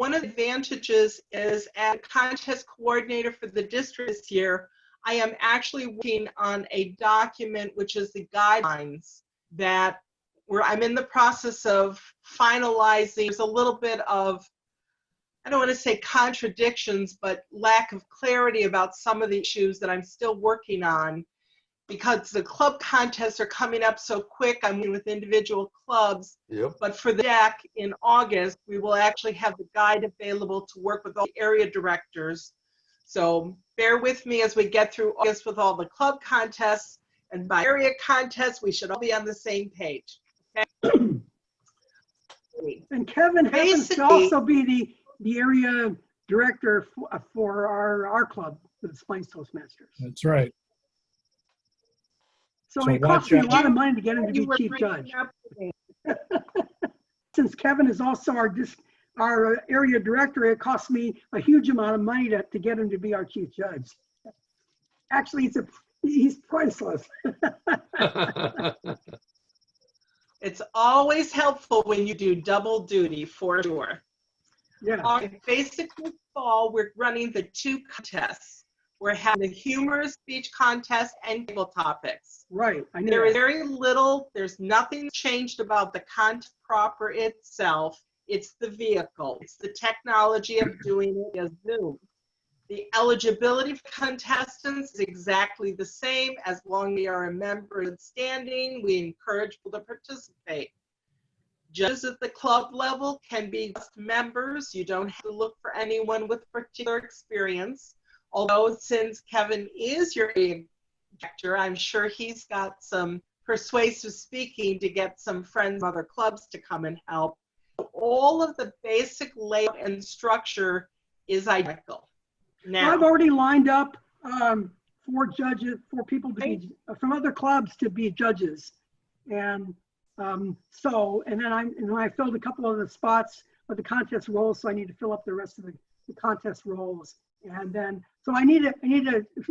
One of the advantages is, as contest coordinator for the district this year, I am actually working on a document which is the guidelines that I'm in the process of finalizing. There's a little bit of, I don't want to say contradictions, but lack of clarity about some of the issues that I'm still working on, because the club contests are coming up so quick. I'm meeting with individual clubs. Yep. But for the deck in August, we will actually have the guide available to work with all the area directors. So bear with me as we get through August with all the club contests, and by area contests, we should all be on the same page. Okay? And Kevin happens to also be the area director for our club, the Plains Toastmasters. That's right. So So it costs watch me a lot of money to get him to be chief judge. Since Kevin is also our area director, it costs me a huge amount of money to get him to be our chief judge. Actually, he's priceless. It's always helpful when you do double duty, for sure. Yeah. Basically, fall, we're running the 2 contests. We're having the humorous speech contest and table topics. Right. I know. There is very little, there's nothing changed about the content proper itself. It's the vehicle. It's the technology of doing it via Zoom. The eligibility for contestants is exactly the same. As long as they are a member in standing, we encourage people to participate. Judges at the club level can be just members. You don't have to look for anyone with particular experience. Although since Kevin is your director, I'm sure he's got some persuasive speaking to get some friends from other clubs to come and help. All of the basic layout and structure is identical. Now, I've already lined up 4 judges, 4 people to be from other clubs to be judges, and and then I filled a couple of the spots of the contest roles, so I need to fill up the rest of the contest roles. And then, so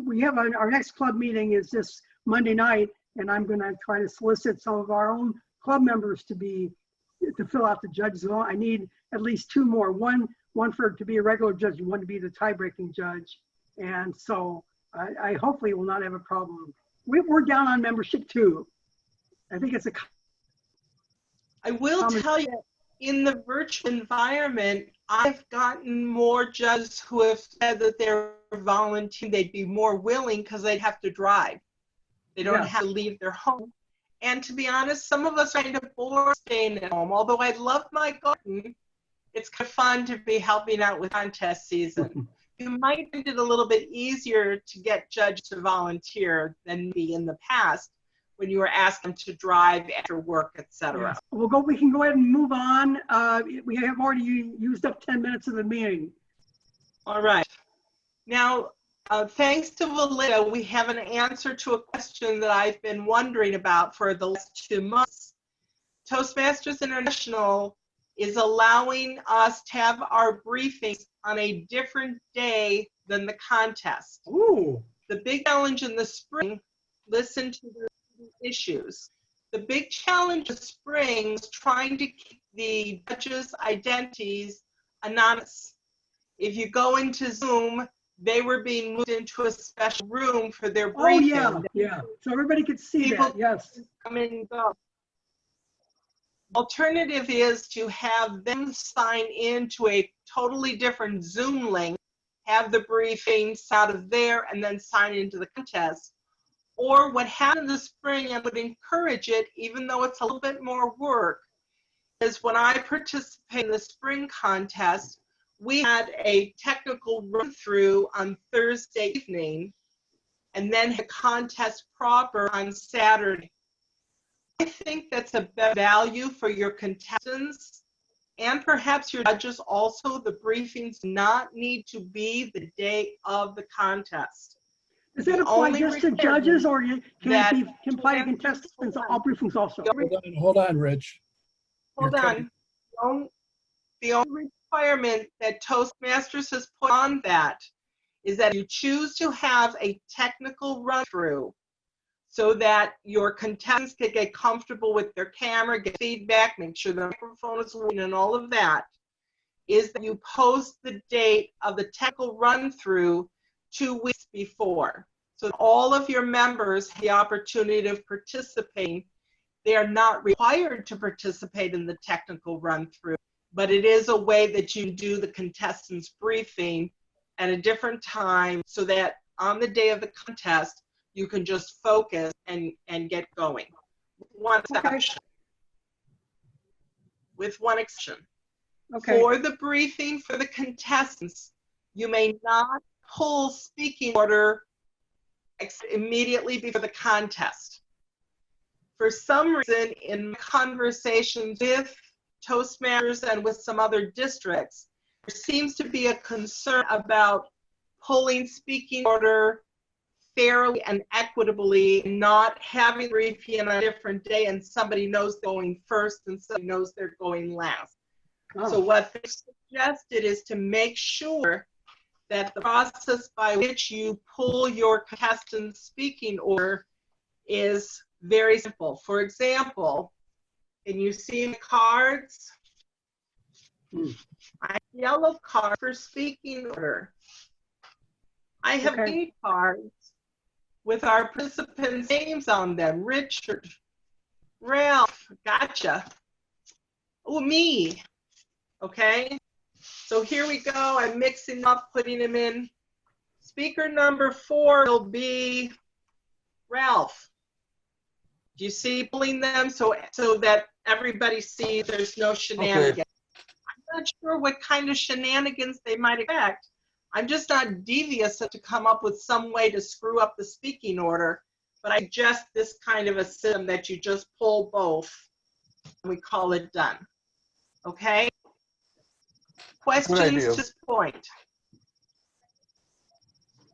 we have our next club meeting is this Monday night, and I'm going to try to solicit some of our own club members to fill out the judges. So I need at least 2 more, one to be a regular judge and one to be the tie-breaking judge. And so I hopefully will not have a problem. We're down on membership too. I think it's I will tell you, in the virtual environment, I've gotten more judges who have said that they're volunteering. They'd be more willing because they'd have to drive. They don't have to leave their home. And to be honest, some of us are kind of bored staying at home. Although I love my garden, it's kind of fun to be helping out with contest season. You might find it a little bit easier to get judges to volunteer than me in the past, when you were asking to drive after work, etc. Yeah. We can go ahead and move on. We have already used up 10 minutes of the meeting. All right. Now, thanks to Valida, we have an answer to a question that I've been wondering about for the last 2 months. Toastmasters International is allowing us to have our briefings on a different day than the contest. Ooh. The big challenge in the spring, listen to the issues. The big challenge of spring is trying to keep the judges' identities anonymous. If you go into Zoom, they were being moved into a special room for their briefing. Oh, yeah. So everybody could see that, yes. Come in and go. Alternative is to have them sign into a totally different Zoom link, have the briefings out of there, and then sign into the contest. Or what happened this spring, I would encourage it, even though it's a little bit more work, is when I participated in the spring contest, we had a technical run-through on Thursday evening, and then a contest proper on Saturday. I think that's a better value for your contestants and perhaps your judges also. The briefings do not need to be the day of the contest. Does that apply just to judges, or can it apply to contestants, all briefings also? Hold on, Rich. Hold on. The only requirement that Toastmasters has put on that is that you choose to have a technical run-through so that your contestants can get comfortable with their camera, get feedback, make sure the microphone is working and all of that. is that you post the date of the technical run-through 2 weeks before. So all of your members have the opportunity of participating. They are not required to participate in the technical run-through, but it is a way that you do the contestants briefing at a different time so that on the day of the contest, you can just focus and get going. One exception. With one exception. Okay. For the briefing for the contestants, you may not pull speaking order immediately before the contest. For some reason, in conversations with Toastmasters and with some other districts, there seems to be a concern about pulling speaking order fairly and equitably, not having the briefing on a different day and somebody knows they're going first and somebody knows they're going last. Oh. So what they suggested is to make sure that the process by which you pull your contestant's speaking order is very simple. For example, can you see the cards? I have yellow card for speaking order. I have green cards with our participants' names on them. Richard, Ralph, gotcha. Oh, me. Okay, so here we go. I'm mixing up, putting them in. Speaker number 4 will be Ralph. Do you see pulling them so that everybody sees there's no shenanigans? Okay. I'm not sure what kind of shenanigans they might expect. I'm just not devious to come up with some way to screw up the speaking order, but I suggest this kind of a system that you just pull both and we call it done. Okay? Questions to this point?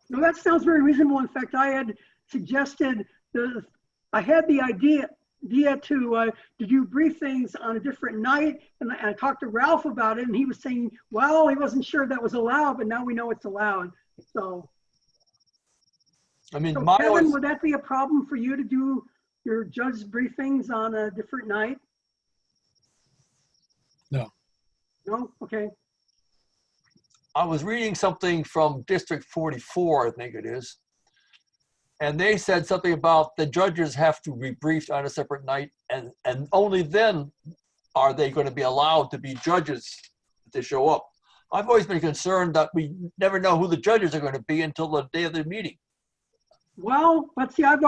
No, that sounds very reasonable. In fact, I had suggested, I had the idea to do briefings on a different night, and I talked to Ralph about it, and he was saying, well, he wasn't sure that was allowed, but now we know it's allowed. So, I mean, so Kevin, would that be a problem for you to do your judge briefings on a different night? No. No? Okay. I was reading something from District 44, I think it is, and they said something about the judges have to be briefed on a separate night, and only then are they going to be allowed to be judges to show up. I've always been concerned that we never know who the judges are going to be until the day of the meeting. Well, let's see, okay,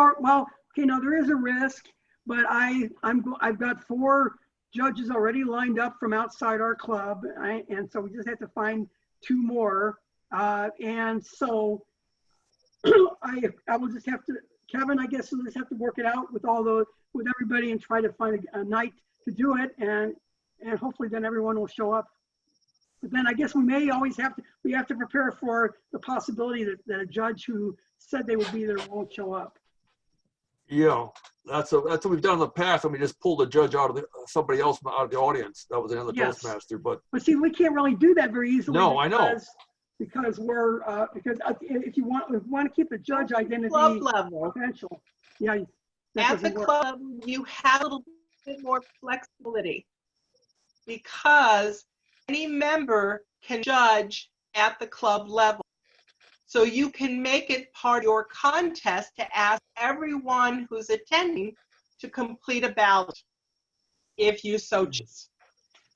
now there is a risk, but I've got 4 judges already lined up from outside our club, and so we just have to find 2 more, and so I will just have to, Kevin, I guess we'll just have to work it out with with everybody and try to find a night to do it, and hopefully then everyone will show up. But then I guess we may always have to prepare for the possibility that a judge who said they would be there won't show up. Yeah, that's what we've done in the past, and we just pulled a judge out of somebody else out of the audience. That was another Toastmaster, but see, we can't really do that very easily. No, I know. Because we're if you want to keep the judge identity club level potential, yeah. At the club, you have a little bit more flexibility because any member can judge at the club level. So you can make it part of your contest to ask everyone who's attending to complete a ballot if you so choose.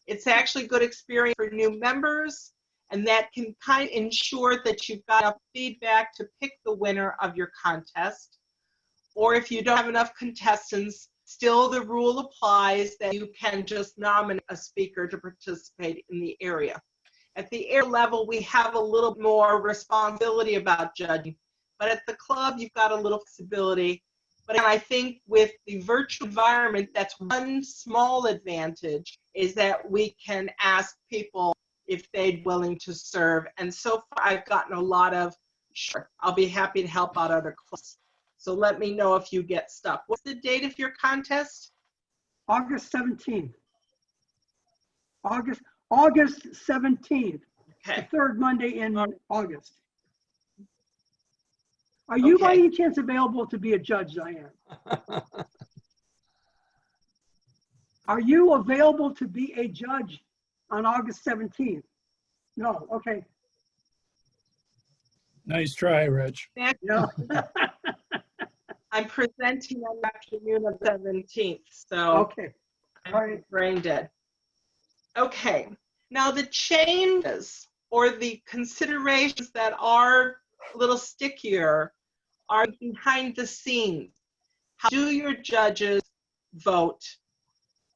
It's actually a good experience for new members, and that can kind of ensure that you've got enough feedback to pick the winner of your contest. Or if you don't have enough contestants, still the rule applies that you can just nominate a speaker to participate in the area. At the area level, we have a little more responsibility about judging, but at the club, you've got a little flexibility. But I think with the virtual environment, that's one small advantage, is that we can ask people if they'd willing to serve. And so far, I've gotten a lot of, sure, I'll be happy to help out other clubs. So let me know if you get stuck. What's the date of your contest? August 17th. August 17th. Okay. The 3rd Monday in August. Are you by any chance available to be a judge, Diane? Are you available to be a judge on August 17th? No, okay, Nice try, Rich. yeah. I'm presenting on the afternoon of 17th, so Okay, all right. I'm brain dead. Okay, now the changes or the considerations that are a little stickier are behind the scenes. How do your judges vote?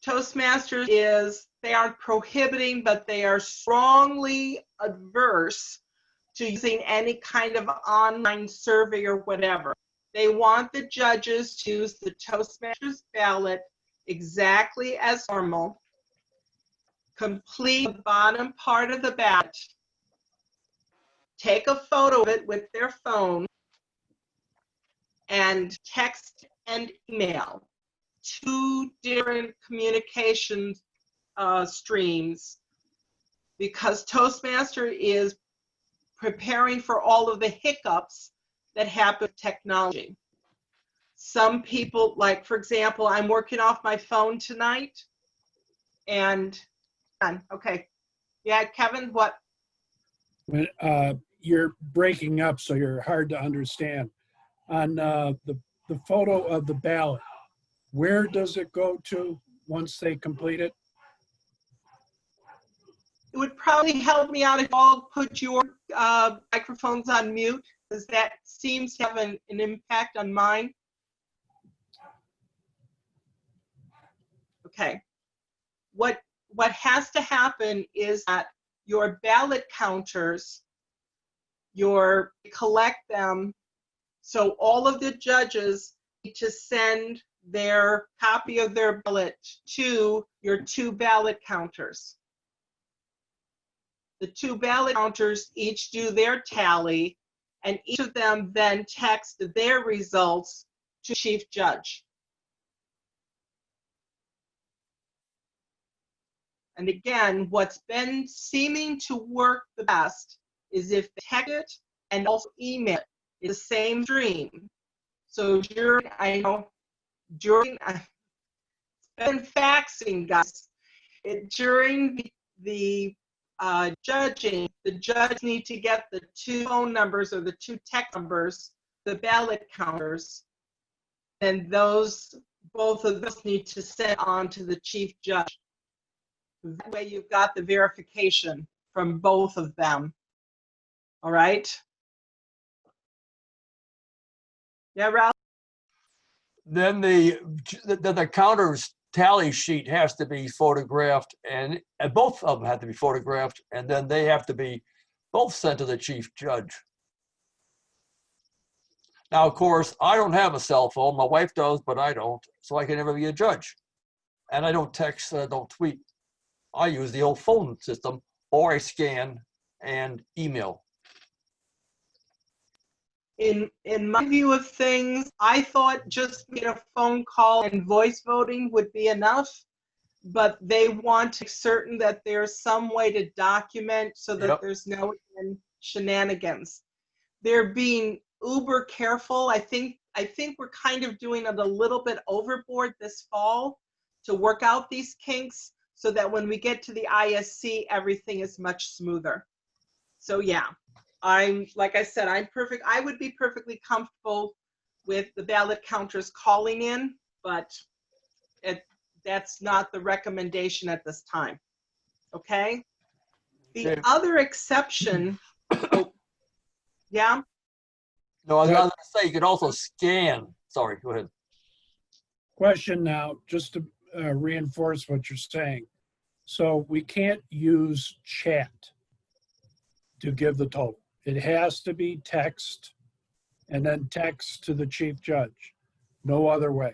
Toastmasters is, they aren't prohibiting, but they are strongly adverse to using any kind of online survey or whatever. They want the judges to use the Toastmasters ballot exactly as normal, complete the bottom part of the ballot, take a photo of it with their phone, and text and email 2 different communication streams, because Toastmaster is preparing for all of the hiccups that happen with technology. Some people, like for example, I'm working off my phone tonight, and okay, yeah, Kevin, what? When, you're breaking up, so you're hard to understand. On the photo of the ballot, where does it go to once they complete it? It would probably help me out if you all put your microphones on mute, because that seems to have an impact on mine. Okay. What has to happen is that your ballot counters, collect them, so all of the judges need to send their copy of their ballot to your 2 ballot counters. The 2 ballot counters each do their tally, and each of them then text their results to Chief Judge. And again, what's been seeming to work the best is if they text it and also email it. It's the same stream. So during, it's been faxing, guys. During the judging, the judges need to get the 2 phone numbers or the 2 text numbers, the ballot counters, and both of those need to send on to the Chief Judge. That way you've got the verification from both of them. All right? Yeah, Ralph? Then the counter's tally sheet has to be photographed, and both of them have to be photographed, and then they have to be both sent to the Chief Judge. Now, of course, I don't have a cell phone. My wife does, but I don't, so I can never be a judge. And I don't text, don't tweet. I use the old phone system, or I scan and email. In my view of things, I thought just making a phone call and voice voting would be enough, but they want to make certain that there's some way to document so that there's no shenanigans. They're being uber careful. I think we're kind of doing it a little bit overboard this fall to work out these kinks, so that when we get to the ISC, everything is much smoother. So yeah, like I said, I would be perfectly comfortable with the ballot counters calling in, but that's not the recommendation at this time. Okay? The other exception, yeah? No, I was going to say, you can also scan. Sorry, go ahead. Question now, just to reinforce what you're saying. So we can't use chat to give the total. It has to be text and then text to the Chief Judge. No other way.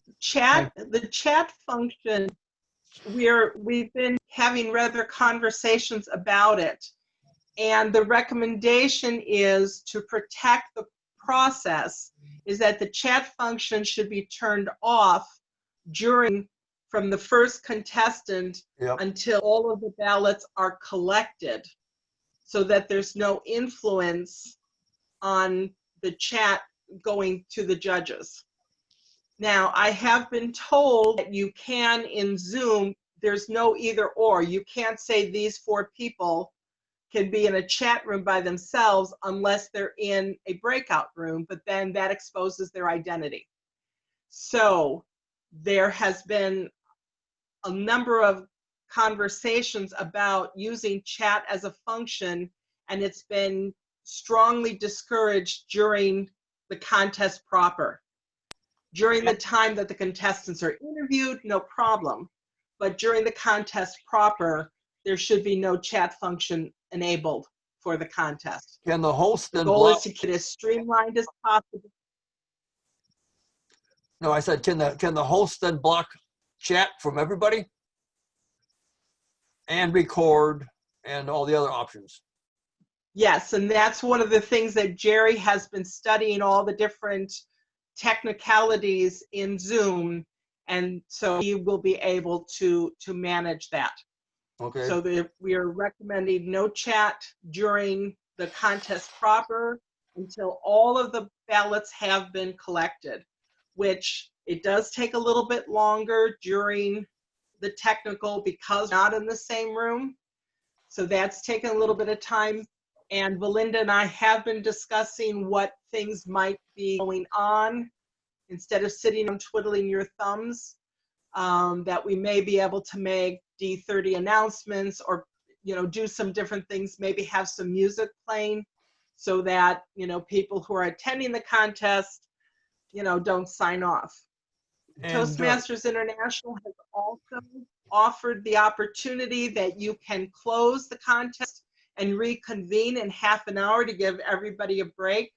The chat function, we've been having rather conversations about it. And the recommendation is to protect the process is that the chat function should be turned off from the first contestant until all of the ballots are collected, so that there's no influence on the chat going to the judges. Now, I have been told that you can in Zoom, there's no either or. You can't say these 4 people can be in a chat room by themselves unless they're in a breakout room, but then that exposes their identity. So there has been a number of conversations about using chat as a function, and it's been strongly discouraged during the contest proper. During the time that the contestants are interviewed, no problem. But during the contest proper, there should be no chat function enabled for the contest. Can the host The then goal is block? to get as streamlined as possible. No, I said, can the host then block chat from everybody? And record and all the other options. Yes, and that's one of the things that Jerry has been studying, all the different technicalities in Zoom, and so he will be able to manage that. Okay. So we are recommending no chat during the contest proper until all of the ballots have been collected, which it does take a little bit longer during the technical because we're not in the same room. So that's taken a little bit of time. And Belinda and I have been discussing what things might be going on instead of sitting and twiddling your thumbs, that we may be able to make D30 announcements or, do some different things, maybe have some music playing so that, people who are attending the contest, don't sign off. And, Toastmasters International has also offered the opportunity that you can close the contest and reconvene in half an hour to give everybody a break,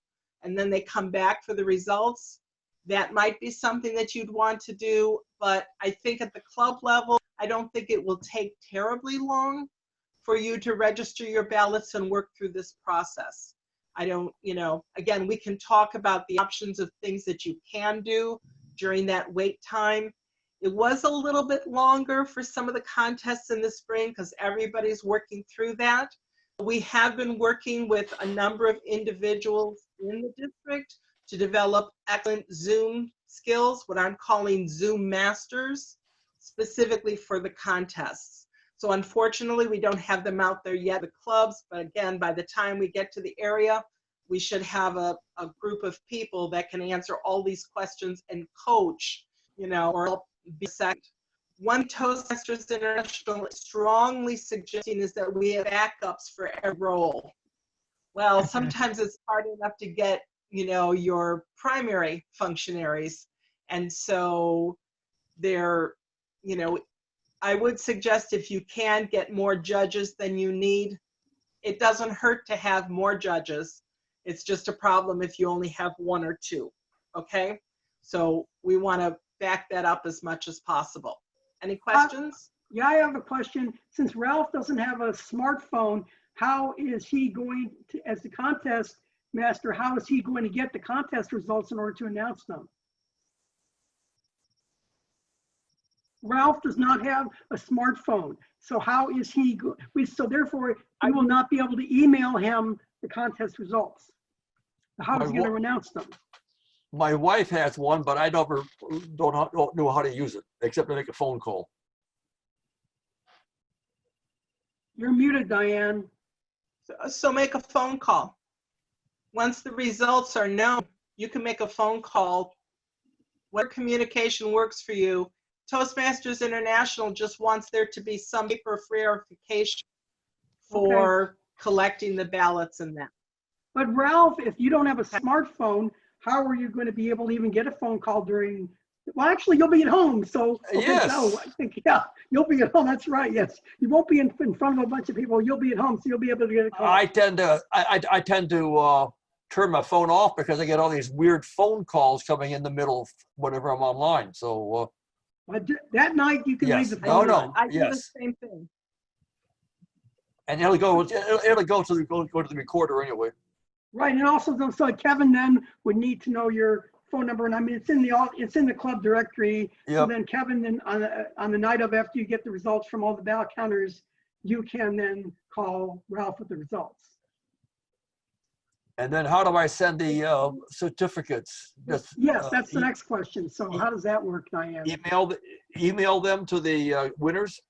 and then they come back for the results. That might be something that you'd want to do, but I think at the club level, I don't think it will take terribly long for you to register your ballots and work through this process. I don't, again, we can talk about the options of things that you can do during that wait time. It was a little bit longer for some of the contests in the spring because everybody's working through that. We have been working with a number of individuals in the district to develop excellent Zoom skills, what I'm calling Zoom masters, specifically for the contests. So unfortunately, we don't have them out there yet, the clubs, but again, by the time we get to the area, we should have a group of people that can answer all these questions and coach, or help be second. One Toastmasters International is strongly suggesting is that we have backups for every role. Well, sometimes it's hard enough to get, your primary functionaries. And so I would suggest if you can get more judges than you need, it doesn't hurt to have more judges. It's just a problem if you only have 1 or 2, okay? So we want to back that up as much as possible. Any questions? Yeah, I have a question. Since Ralph doesn't have a smartphone, how is he going to, as the contest master, how is he going to get the contest results in order to announce them? Ralph does not have a smartphone. So how is he, so therefore, I will not be able to email him the contest results. How is he going to announce them? My wife has one, but I don't know how to use it, except to make a phone call. You're muted, Diane. So make a phone call. Once the results are known, you can make a phone call. What communication works for you? Toastmasters International just wants there to be some paper verification for collecting the ballots and that. But Ralph, if you don't have a smartphone, how are you going to be able to even get a phone call during, well, actually, you'll be at home. So, Yes. So I think, yeah, you'll be at home. That's right. Yes. You won't be in front of a bunch of people. You'll be at home. So you'll be able to get a call. I tend to turn my phone off because I get all these weird phone calls coming in the middle of whenever I'm online. So But that night you can yes. leave the phone on. I do the Yes. same thing. And it'll go to the recorder anyway. Right, and also, so Kevin then would need to know your phone number, and I mean, it's in the club directory. So Yep. then Kevin, then on the night of after you get the results from all the ballot counters, you can then call Ralph with the results. And then how do I send the certificates? Just, Yes, that's the next question. So how does that work, Diane? email them to the winners.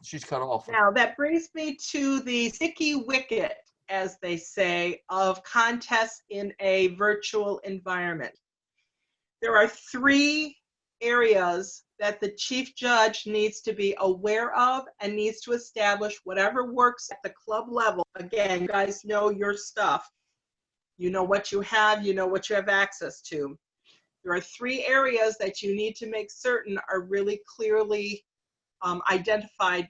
She's cut off. Now, that brings me to the sticky wicket, as they say, of contests in a virtual environment. There are 3 areas that the chief judge needs to be aware of and needs to establish whatever works at the club level. Again, you guys know your stuff. You know what you have, you know what you have access to. There are 3 areas that you need to make certain are really clearly identified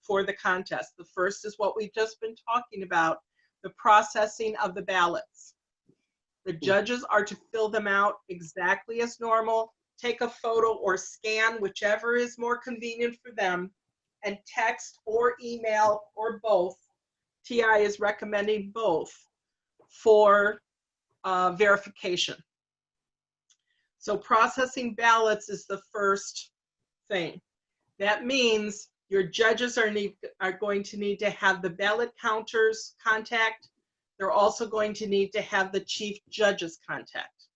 for the contest. The first is what we've just been talking about, the processing of the ballots. The judges are to fill them out exactly as normal, take a photo or scan, whichever is more convenient for them, and text or email or both. TI is recommending both for verification. So processing ballots is the first thing. That means your judges are going to need to have the ballot counters contact. They're also going to need to have the chief judge's contact.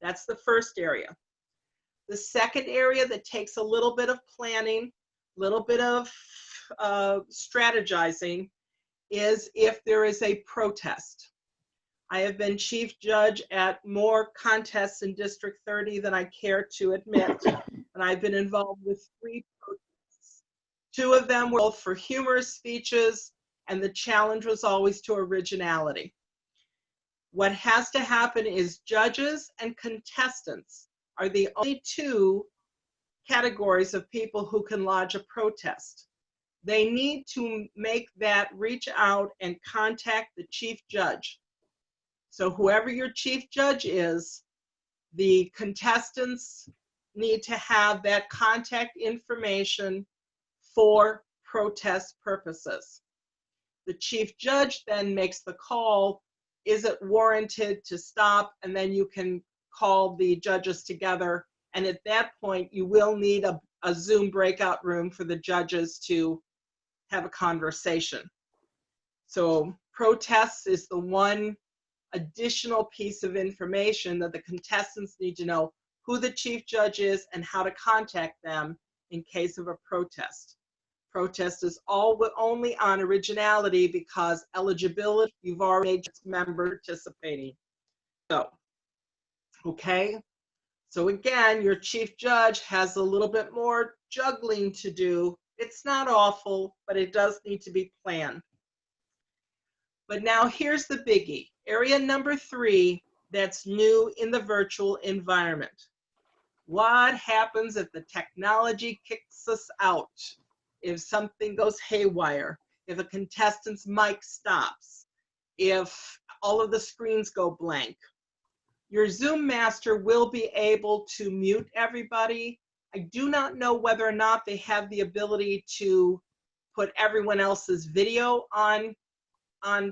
That's the first area. The second area that takes a little bit of planning, a little bit of strategizing, is if there is a protest. I have been chief judge at more contests in District 30 than I care to admit, and I've been involved with 3 protests. 2 of them were both for humorous speeches, and the challenge was always to originality. What has to happen is judges and contestants are the only 2 categories of people who can lodge a protest. They need to make that reach out and contact the chief judge. So whoever your chief judge is, the contestants need to have that contact information for protest purposes. The chief judge then makes the call, is it warranted to stop? And then you can call the judges together. And at that point, you will need a Zoom breakout room for the judges to have a conversation. So protests is the one additional piece of information that the contestants need to know who the chief judge is and how to contact them in case of a protest. Protest is only on originality because eligibility, you've already made a member participating. So, okay. So again, your chief judge has a little bit more juggling to do. It's not awful, but it does need to be planned. But now here's the biggie. Area number 3 that's new in the virtual environment. What happens if the technology kicks us out? If something goes haywire, if a contestant's mic stops, if all of the screens go blank. Your Zoom master will be able to mute everybody. I do not know whether or not they have the ability to put everyone else's video on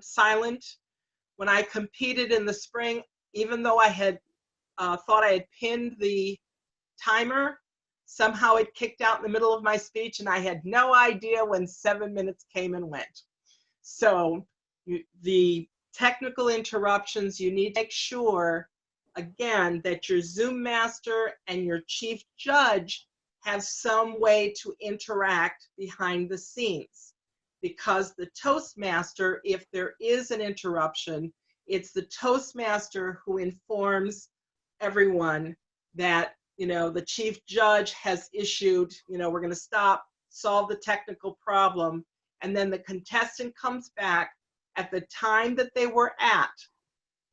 silent. When I competed in the spring, even though I had thought I had pinned the timer, somehow it kicked out in the middle of my speech and I had no idea when 7 minutes came and went. So the technical interruptions, you need to make sure, again, that your Zoom master and your chief judge have some way to interact behind the scenes. Because the Toastmaster, if there is an interruption, it's the Toastmaster who informs everyone that, you know, the chief judge has issued, you know, we're going to stop, solve the technical problem, and then the contestant comes back at the time that they were at.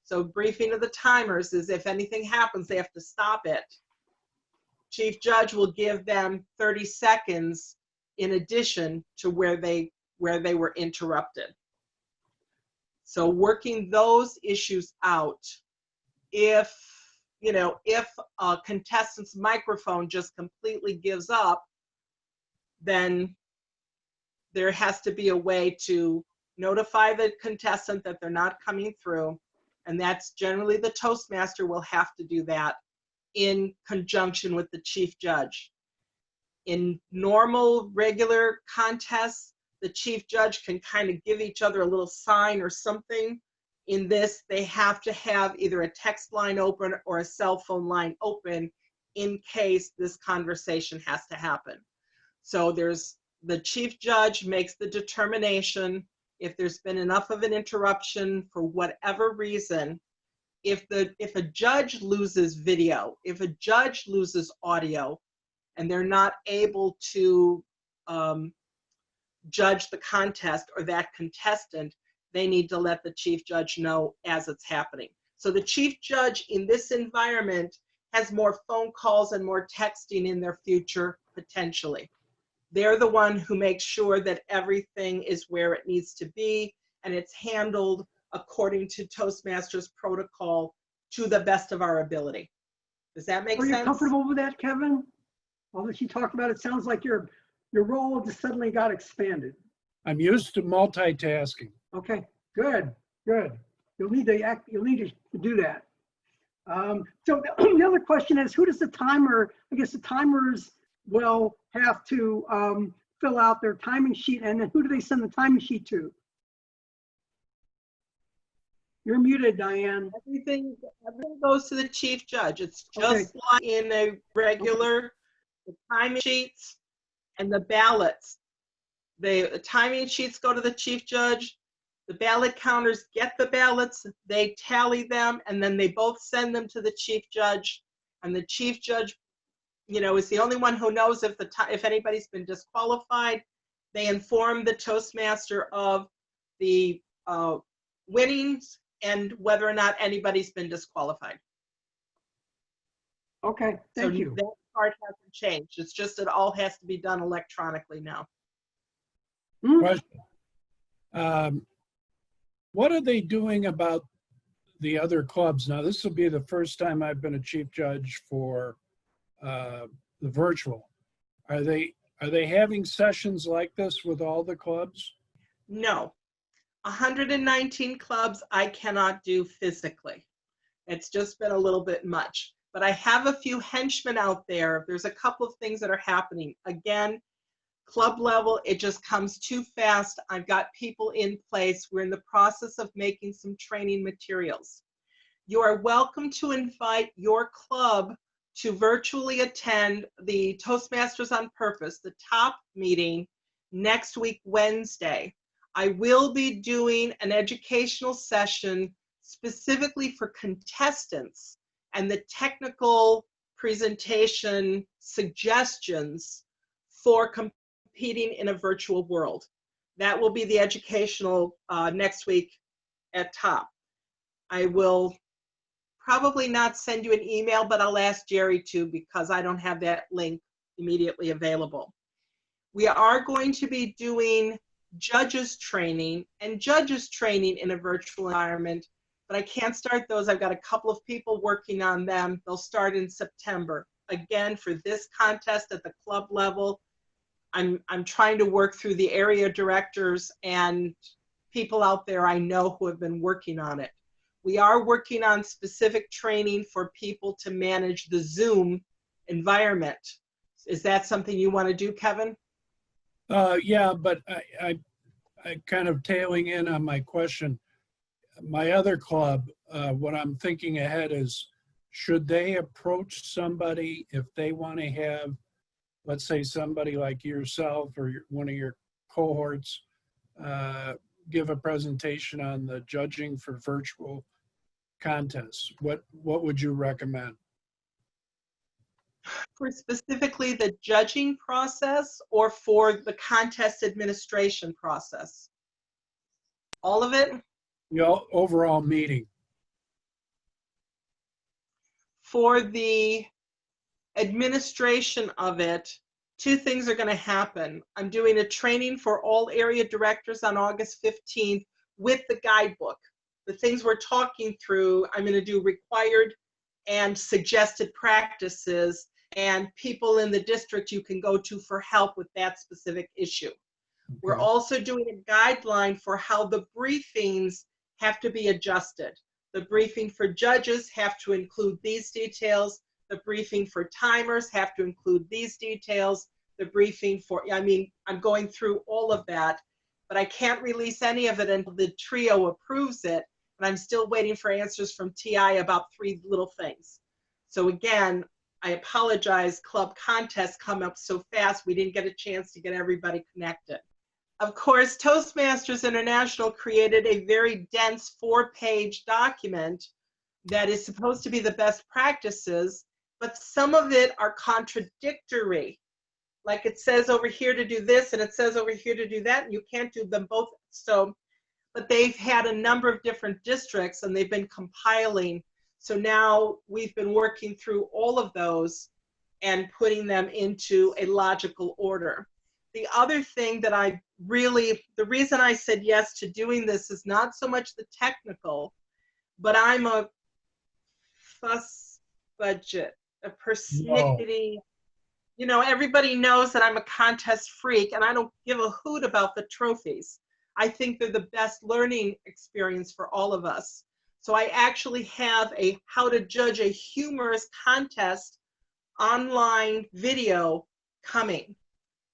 So briefing of the timers is if anything happens, they have to stop it. Chief judge will give them 30 seconds in addition to where they were interrupted. So working those issues out, if a contestant's microphone just completely gives up, then there has to be a way to notify the contestant that they're not coming through. And that's generally the Toastmaster will have to do that in conjunction with the chief judge. In normal, regular contests, the chief judge can kind of give each other a little sign or something In this, they have to have either a text line open or a cell phone line open in case this conversation has to happen. So there's the chief judge makes the determination if there's been enough of an interruption for whatever reason. If a judge loses video, if a judge loses audio, and they're not able to judge the contest or that contestant, they need to let the chief judge know as it's happening. So the chief judge in this environment has more phone calls and more texting in their future, potentially. They're the one who makes sure that everything is where it needs to be and it's handled according to Toastmasters protocol to the best of our ability. Does that make sense? Are you comfortable with that, Kevin? All that you talked about, it sounds like your role just suddenly got expanded. I'm used to multitasking. Okay, good, good. You'll need to do that. So the other question is, who does the timer, I guess the timers will have to fill out their timing sheet, and then who do they send the timing sheet to? You're muted, Diane. Everything goes to the chief judge. It's just like in a regular the timing sheets and the ballots. The timing sheets go to the chief judge. The ballot counters get the ballots, they tally them, and then they both send them to the chief judge. And the chief judge, is the only one who knows if anybody's been disqualified. They inform the Toastmaster of the winnings and whether or not anybody's been disqualified. Okay, thank you. That part hasn't changed. It's just it all has to be done electronically now. Question. What are they doing about the other clubs? Now, this will be the first time I've been a chief judge for the virtual. Are they having sessions like this with all the clubs? No. 119 clubs I cannot do physically. It's just been a little bit much. But I have a few henchmen out there. There's a couple of things that are happening. Again, club level, it just comes too fast. I've got people in place. We're in the process of making some training materials. You are welcome to invite your club to virtually attend the Toastmasters on Purpose, the top meeting, next week, Wednesday. I will be doing an educational session specifically for contestants and the technical presentation suggestions for competing in a virtual world. That will be the educational next week at top. I will probably not send you an email, but I'll ask Jerry to, because I don't have that link immediately available. We are going to be doing judges training and judges training in a virtual environment, but I can't start those. I've got a couple of people working on them. They'll start in September. Again, for this contest at the club level, I'm trying to work through the area directors and people out there I know who have been working on it. We are working on specific training for people to manage the Zoom environment. Is that something you want to do, Kevin? Yeah, but I kind of tailing in on my question. My other club, what I'm thinking ahead is, should they approach somebody if they want to have, let's say, somebody like yourself or one of your cohorts give a presentation on the judging for virtual contests? What would you recommend? For specifically the judging process or for the contest administration process? All of it? The overall meeting. For the administration of it, two things are going to happen. I'm doing a training for all area directors on August 15th with the guidebook. The things we're talking through, I'm going to do required and suggested practices, and people in the district you can go to for help with that specific issue. Okay. We're also doing a guideline for how the briefings have to be adjusted. The briefing for judges have to include these details. The briefing for timers have to include these details. The briefing for, I'm going through all of that, but I can't release any of it until the trio approves it. but I'm still waiting for answers from TI about 3 little things. So again, I apologize, club contests come up so fast, we didn't get a chance to get everybody connected. Of course, Toastmasters International created a very dense 4-page document that is supposed to be the best practices, but some of it are contradictory. Like it says over here to do this and it says over here to do that, and you can't do them both. So, but they've had a number of different districts and they've been compiling. So now we've been working through all of those and putting them into a logical order. The other thing that the reason I said yes to doing this is not so much the technical, but I'm a fuss budget, a persnickety. You know, everybody knows that I'm a contest freak and I don't give a hoot about the trophies. I think they're the best learning experience for all of us. So I actually have a how to judge a humorous contest online video coming.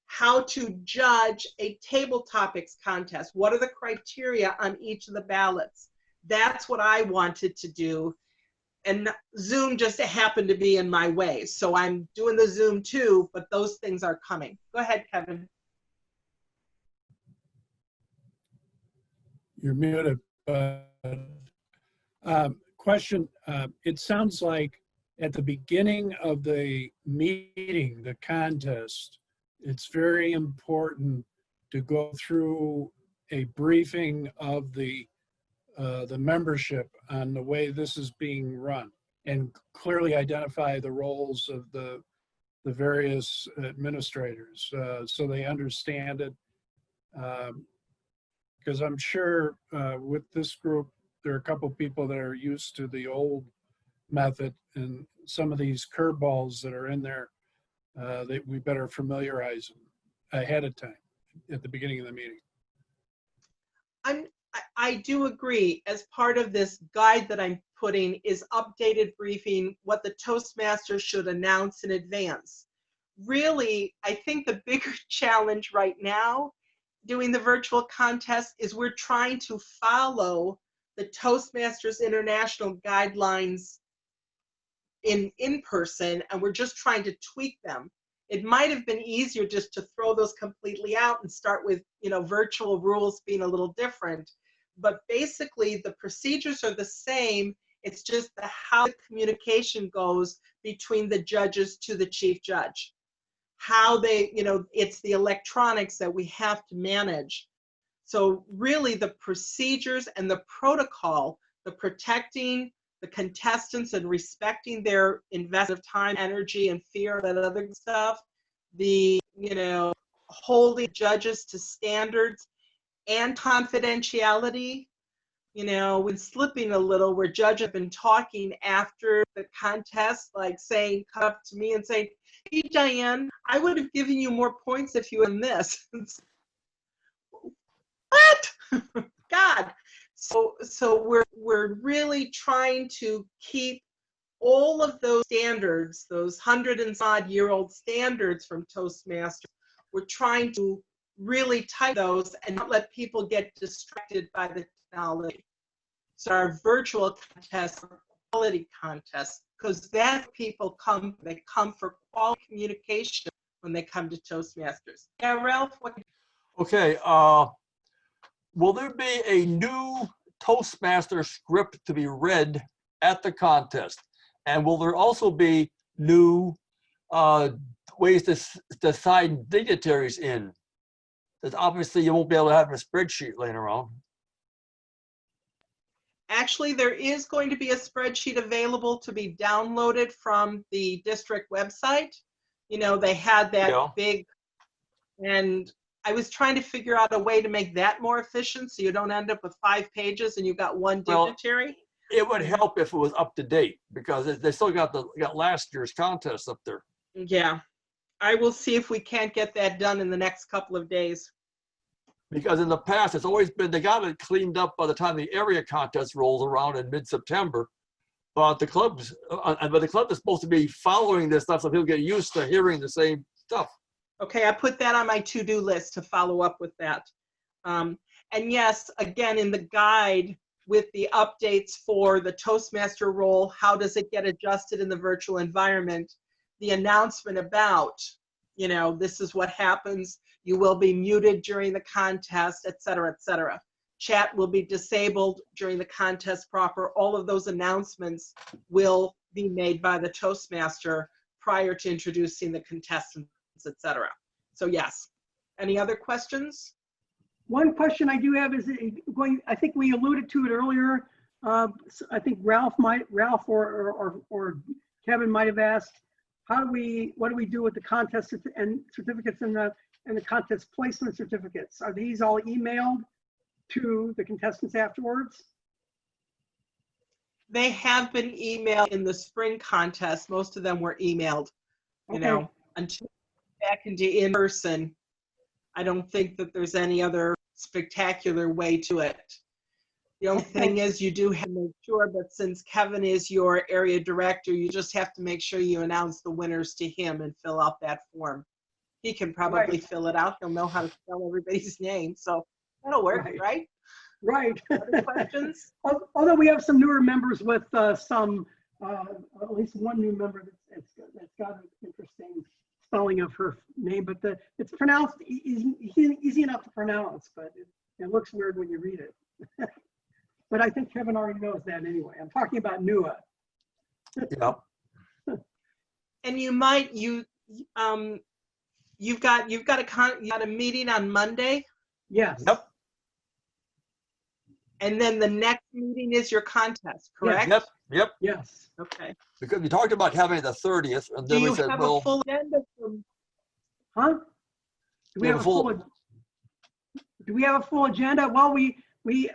How to judge a table topics contest. What are the criteria on each of the ballots? That's what I wanted to do. And Zoom just happened to be in my way. So I'm doing the Zoom too, but those things are coming. Go ahead, Kevin. You're muted. Question, it sounds like at the beginning of the meeting, the contest, it's very important to go through a briefing of the membership on the way this is being run and clearly identify the roles of the various administrators so they understand it. Because I'm sure with this group, there are a couple people that are used to the old method, and some of these curveballs that are in there, that we better familiarize them ahead of time at the beginning of the meeting. I do agree. As part of this guide that I'm putting is updated briefing, what the Toastmasters should announce in advance. Really, I think the bigger challenge right now doing the virtual contest is we're trying to follow the Toastmasters International guidelines in person, and we're just trying to tweak them. It might have been easier just to throw those completely out and start with, you know, virtual rules being a little different. But basically, the procedures are the same. It's just how the communication goes between the judges to the chief judge. How they, you know, it's the electronics that we have to manage. So really the procedures and the protocol, the protecting the contestants and respecting their investment of time, energy, and fear, that other stuff, the, you know, holding judges to standards and confidentiality. You know, when slipping a little, where judges have been talking after the contest, like saying, come up to me and say, hey, Diane, I would have given you more points if you had this. What? God. So we're really trying to keep all of those standards, those 100-and-odd-year-old standards from Toastmasters. We're trying to really tighten those and not let people get distracted by the technology. So our virtual contests are quality contests, because that people come, they come for quality communication when they come to Toastmasters. Yeah, Ralph, what? Okay, will there be a new Toastmaster script to be read at the contest? And will there also be new ways to sign dignitaries in? Because obviously you won't be able to have a spreadsheet laying around. Actually, there is going to be a spreadsheet available to be downloaded from the district website. You know, they had that big, and I was trying to figure out a way to make that more efficient so you don't end up with 5 pages and you got one dignitary. Well, it would help if it was up to date, because they still got last year's contest up there. Yeah, I will see if we can't get that done in the next couple of days. Because in the past, it's always been, they got it cleaned up by the time the area contest rolls around in mid-September. But the club is supposed to be following this stuff so people get used to hearing the same stuff. Okay, I put that on my to-do list to follow up with that. And yes, again, in the guide, with the updates for the Toastmaster role, how does it get adjusted in the virtual environment, the announcement about, you know, this is what happens, you will be muted during the contest, et cetera, et cetera. Chat will be disabled during the contest proper. All of those announcements will be made by the Toastmaster prior to introducing the contestants, et cetera. So yes. Any other questions? One question I do have is going, I think we alluded to it earlier. I think Ralph or Kevin might have asked, what do we do with the contest and certificates and the contest placement certificates? Are these all emailed to the contestants afterwards? They have been emailed in the spring contest. Most of them were emailed, you know, until back into in-person. I don't think that there's any other spectacular way to it. The only thing is you do have to make sure that since Kevin is your area director, you just have to make sure you announce the winners to him and fill out that form. He can probably fill it out. He'll know how to spell everybody's name. So that'll work, right? Right. Other questions? Although we have some newer members with at least one new member that's got an interesting spelling of her name, but it's pronounced easy enough to pronounce, but it looks weird when you read it. But I think Kevin already knows that anyway. I'm talking about Nua. Yeah. And you might you've got a meeting on Monday. Yes. Yep. And then the next meeting is your contest, correct? Yep. Yes. Okay. Because we talked about having it the 30th, and Do then we you said, have well, a full agenda from? Huh? Do we have a full agenda? Well, we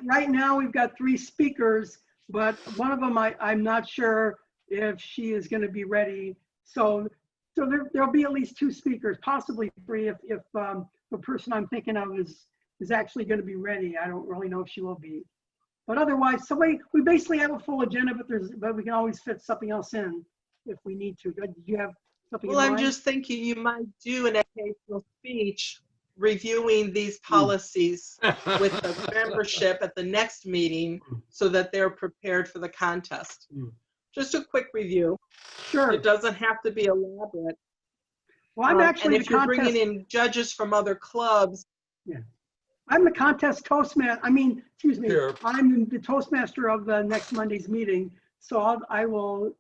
right now we've got 3 speakers, but one of them I'm not sure if she is going to be ready. So there'll be at least 2 speakers, possibly 3 if the person I'm thinking of is actually going to be ready. I don't really know if she will be. But otherwise, so we basically have a full agenda, but we can always fit something else in if we need to. Did you have something in Well, I'm mind? just thinking you might do an educational speech reviewing these policies with the membership at the next meeting so that they're prepared for the contest. Just a quick review. Sure. It doesn't have to be elaborate. Well, I'm actually and if you're bringing in judges from other clubs. Yeah. I'm the contest Toastmaster. Excuse me. Sure. I'm the Toastmaster of the next Monday's meeting. So I will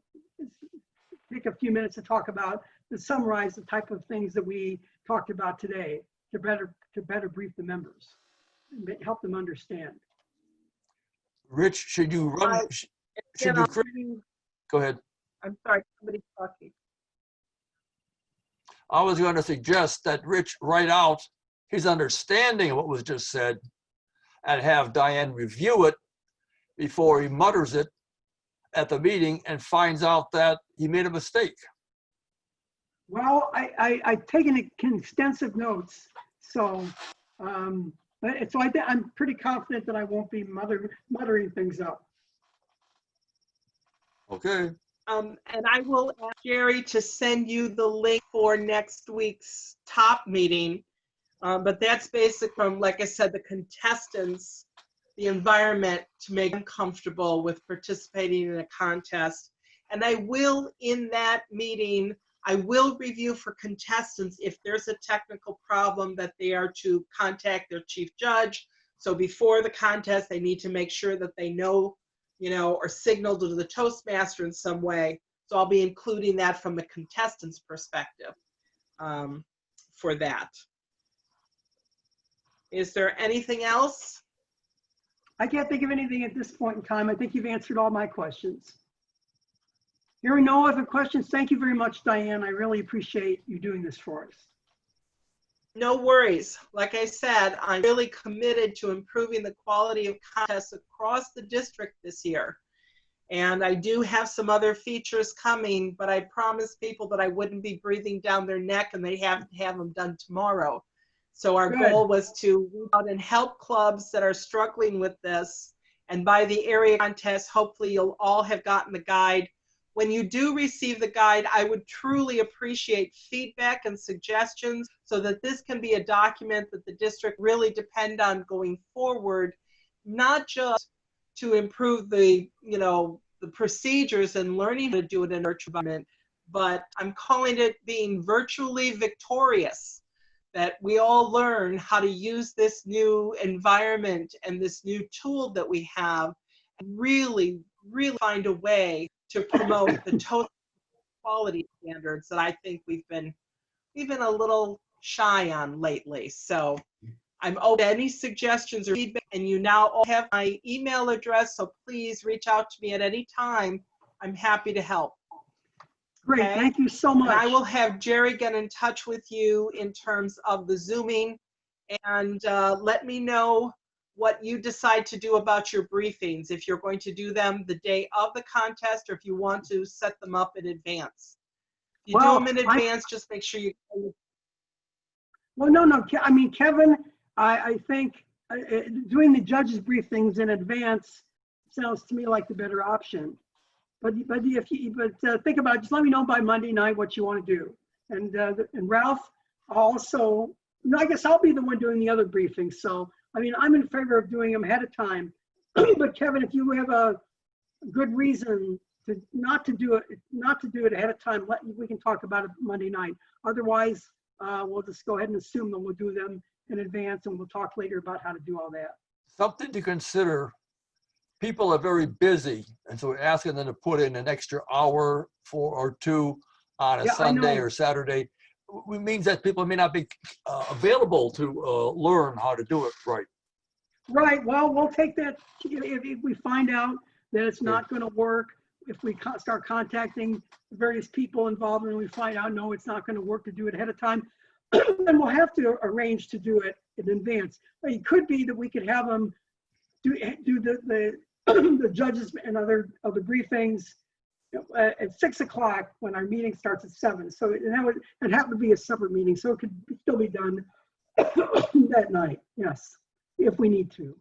take a few minutes to summarize the type of things that we talked about today to better brief the members and help them understand. Rich, should you run? Go ahead. I'm sorry, somebody's talking. I was going to suggest that Rich write out his understanding of what was just said and have Diane review it before he mutters it at the meeting and finds out that he made a mistake. Well, I've taken extensive notes, so I'm pretty confident that I won't be muttering things up. Okay. And I will ask Jerry to send you the link for next week's top meeting. But that's basic from, like I said, the contestants, the environment to make them comfortable with participating in a contest. And I will, in that meeting, I will review for contestants if there's a technical problem that they are to contact their chief judge. So before the contest, they need to make sure that they know, or signal to the Toastmaster in some way. So I'll be including that from the contestant's perspective for that. Is there anything else? I can't think of anything at this point in time. I think you've answered all my questions. Hearing no other questions, thank you very much, Diane. I really appreciate you doing this for us. No worries. Like I said, I'm really committed to improving the quality of contests across the district this year. And I do have some other features coming, but I promised people that I wouldn't be breathing down their neck and they have to have them done tomorrow. So our goal was to reach out and help clubs that are struggling with this. And by the area contest, hopefully you'll all have gotten the guide. When you do receive the guide, I would truly appreciate feedback and suggestions so that this can be a document that the district really depend on going forward, not just to improve the, the procedures and learning how to do it in a virtual environment, but I'm calling it being virtually victorious, that we all learn how to use this new environment and this new tool that we have and really, really find a way to promote the Toastmaster quality standards that I think we've been a little shy on lately. So I'm open to any suggestions or feedback, and you now all have my email address, so please reach out to me at any time. I'm happy to help. Great, Okay? thank you so much. And I will have Jerry get in touch with you in terms of the Zooming, and let me know what you decide to do about your briefings, if you're going to do them the day of the contest or if you want to set them up in advance. If you do them in advance, just make sure you. Well, no, I mean, Kevin, I think doing the judges' briefings in advance sounds to me like the better option. But think about it. Just let me know by Monday night what you want to do. And Ralph, also, no, I guess I'll be the one doing the other briefings. So I mean, I'm in favor of doing them ahead of time. But Kevin, if you have a good reason to not to do it ahead of time, we can talk about it Monday night. Otherwise, we'll just go ahead and assume that we'll do them in advance, and we'll talk later about how to do all that. Something to consider. People are very busy, and so we're asking them to put in an extra hour or two on a Sunday or Saturday. It means that people may not be available to learn how to do it right. Right. Well, we'll take that. If we find out that it's not going to work, if we start contacting various people involved and we find out, no, it's not going to work to do it ahead of time, then we'll have to arrange to do it in advance. It could be that we could have them do the judges and other of the briefings at 6 o'clock when our meeting starts at 7. So it happened to be a separate meeting, so it could still be done that night. Yes, if we need to.